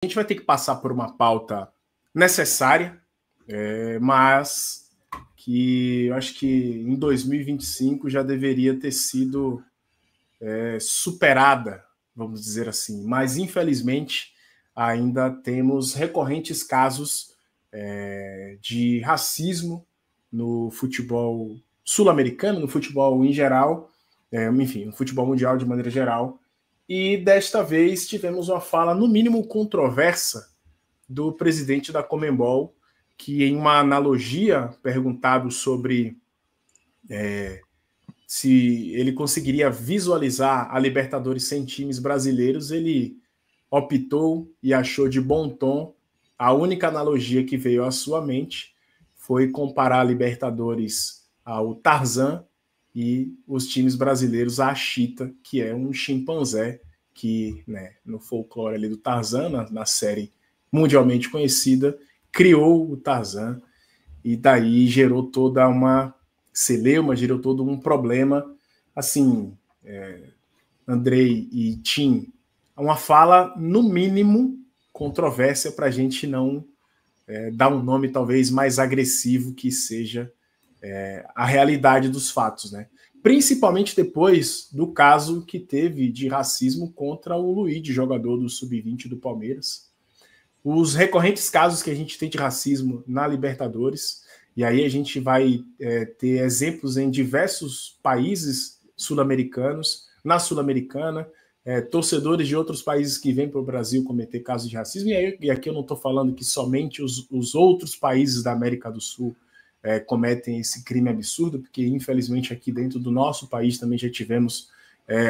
A gente vai ter que passar por uma pauta necessária, mas que eu acho que em 2025 já deveria ter sido superada, vamos dizer assim. Mas, infelizmente, ainda temos recorrentes casos de racismo no futebol sul-americano, no futebol em geral, enfim, no futebol mundial de maneira geral. E desta vez tivemos uma fala, no mínimo, controversa do presidente da Conmebol, que em uma analogia, perguntado sobre se ele conseguiria visualizar a Libertadores sem times brasileiros, ele optou e achou de bom tom. A única analogia que veio à sua mente foi comparar a Libertadores ao Tarzan e os times brasileiros à Cheetah, que é um chimpanzé que, né, no folclore ali do Tarzan, na série mundialmente conhecida, criou o Tarzan e daí gerou toda uma celeuma, gerou todo um problema. Assim, Andrei e Tim, uma fala, no mínimo, controvérsia para a gente não dar um nome talvez mais agressivo que seja a realidade dos fatos, né? Principalmente depois do caso que teve de racismo contra o Luiz, jogador do Sub-20 do Palmeiras. Os recorrentes casos que a gente tem de racismo na Libertadores, e aí a gente vai ter exemplos em diversos países sul-americanos, na Sul-Americana, torcedores de outros países que vêm para o Brasil cometer casos de racismo, e aqui eu não estou falando que somente os outros países da América do Sul cometem esse crime absurdo, porque infelizmente aqui dentro do nosso país também já tivemos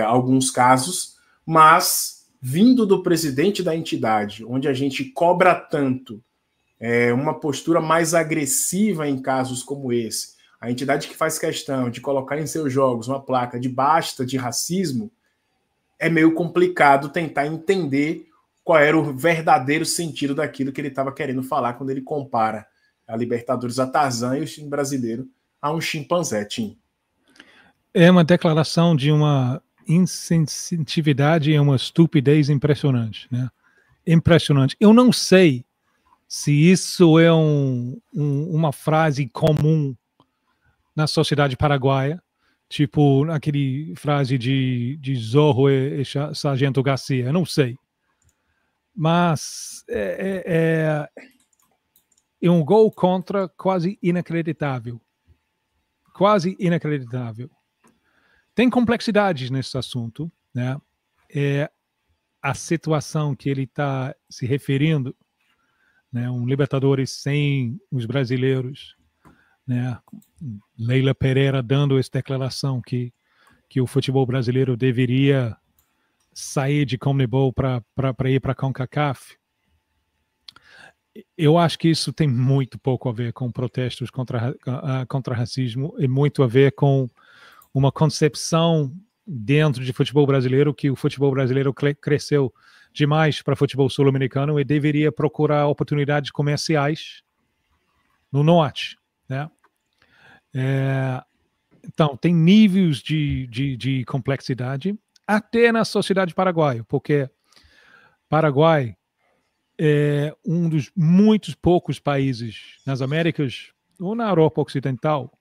alguns casos, mas vindo do presidente da entidade, onde a gente cobra tanto uma postura mais agressiva em casos como esse, a entidade que faz questão de colocar em seus jogos uma placa de basta de racismo, é meio complicado tentar entender qual era o verdadeiro sentido daquilo que ele estava querendo falar quando ele compara a Libertadores a Tarzan e o time brasileiro a um chimpanzé, Tim. É uma declaração de uma insensitividade e uma estupidez impressionante, né? Impressionante. Eu não sei se isso é uma frase comum na sociedade paraguaia, tipo aquele frase de Zorro e Sargento Garcia, eu não sei. Mas é um gol contra quase inacreditável. Quase inacreditável. Tem complexidades nesse assunto, né? A situação que ele está se referindo, né? Um Libertadores sem os brasileiros, né? Leila Pereira dando essa declaração que o futebol brasileiro deveria sair de Conmebol para ir para a CONCACAF. Eu acho que isso tem muito pouco a ver com protestos contra racismo e muito a ver com uma concepção dentro de futebol brasileiro que o futebol brasileiro cresceu demais para futebol sul-americano e deveria procurar oportunidades comerciais no norte, né? Então, tem níveis de complexidade até na sociedade paraguaia, porque Paraguai é um dos muitos poucos países nas Américas ou na Europa Ocidental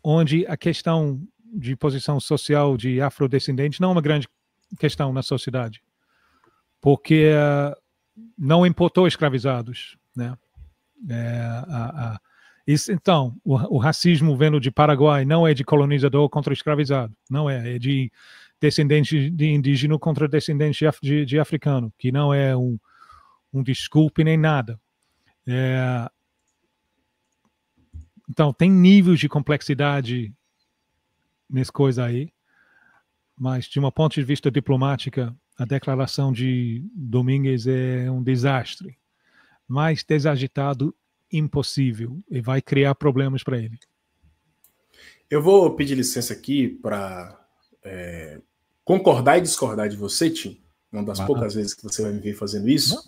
onde a questão de posição social de afrodescendentes não é uma grande questão na sociedade, porque não importou escravizados, né? Então, o racismo vindo de Paraguai não é de colonizador contra escravizado, não é de descendente de indígena contra descendente de africano, que não é um desculpe nem nada. Então, tem níveis de complexidade nessa coisa aí, mas de um ponto de vista diplomática, a declaração de Domingues é um desastre, mais desagitado impossível, e vai criar problemas para ele. Eu vou pedir licença aqui para concordar e discordar de você, Tim, uma das poucas vezes que você vai me ver fazendo isso,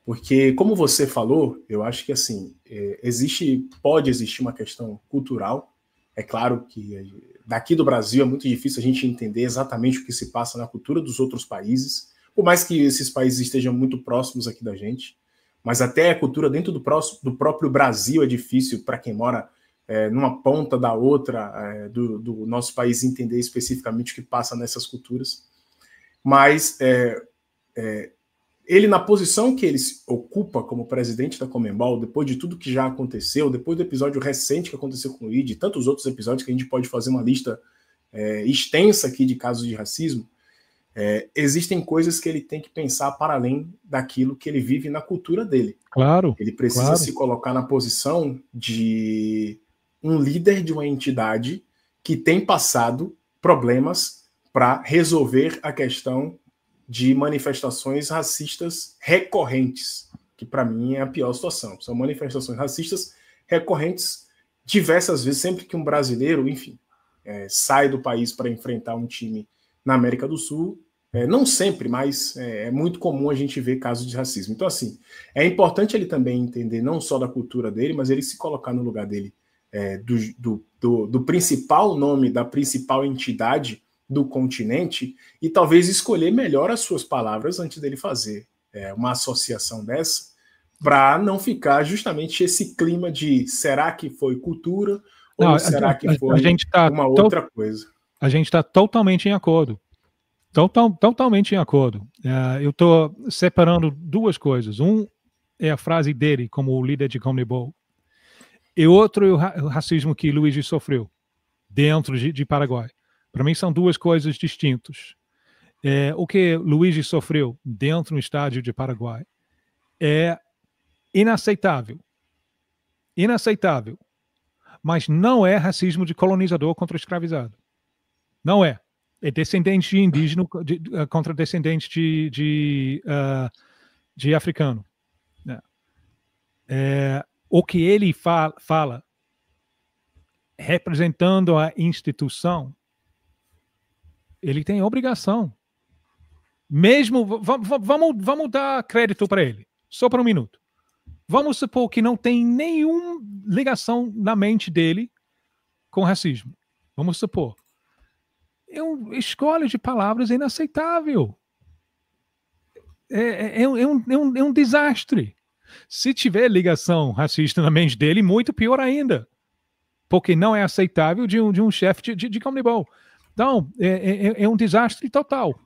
porque, como você falou, eu acho que assim, pode existir uma questão cultural. É claro que daqui do Brasil é muito difícil a gente entender exatamente o que se passa na cultura dos outros países, por mais que esses países estejam muito próximos aqui da gente, mas até a cultura dentro do próprio Brasil é difícil para quem mora numa ponta da outra do nosso país entender especificamente o que passa nessas culturas. Mas ele, na posição que ele ocupa como presidente da Conmebol, depois de tudo que já aconteceu, depois do episódio recente que aconteceu com o Luigi, e tantos outros episódios que a gente pode fazer uma lista extensa aqui de casos de racismo, existem coisas que ele tem que pensar para além daquilo que ele vive na cultura dele. Claro. Ele precisa se colocar na posição de um líder de uma entidade que tem passado problemas para resolver a questão de manifestações racistas recorrentes, que para mim é a pior situação. São manifestações racistas recorrentes diversas vezes, sempre que um brasileiro, enfim, sai do país para enfrentar um time na América do Sul. Não sempre, mas é muito comum a gente ver casos de racismo. Então, assim, é importante ele também entender não só da cultura dele, mas ele se colocar no lugar dele, do principal nome, da principal entidade do continente, e talvez escolher melhor as suas palavras antes dele fazer uma associação dessa, para não ficar justamente esse clima de será que foi cultura ou será que foi uma outra coisa. A gente está totalmente em acordo. Totalmente em acordo. Eu estou separando duas coisas. Um é a frase dele como líder de Conmebol, e outro é o racismo que Luigi sofreu dentro de Paraguai. Para mim são duas coisas distintas. O que Luigi sofreu dentro do estádio de Paraguai é inaceitável. Inaceitável. Mas não é racismo de colonizador contra escravizado. Não é. É descendente de indígena contra descendente de africano. O que ele fala, representando a instituição, ele tem obrigação. Mesmo, vamos dar crédito para ele, só por um minuto. Vamos supor que não tem nenhuma ligação na mente dele com racismo. Vamos supor. Escolha de palavras inaceitável. É um desastre. Se tiver ligação racista na mente dele, muito pior ainda. Porque não é aceitável de um chefe de Conmebol. Então, é um desastre total.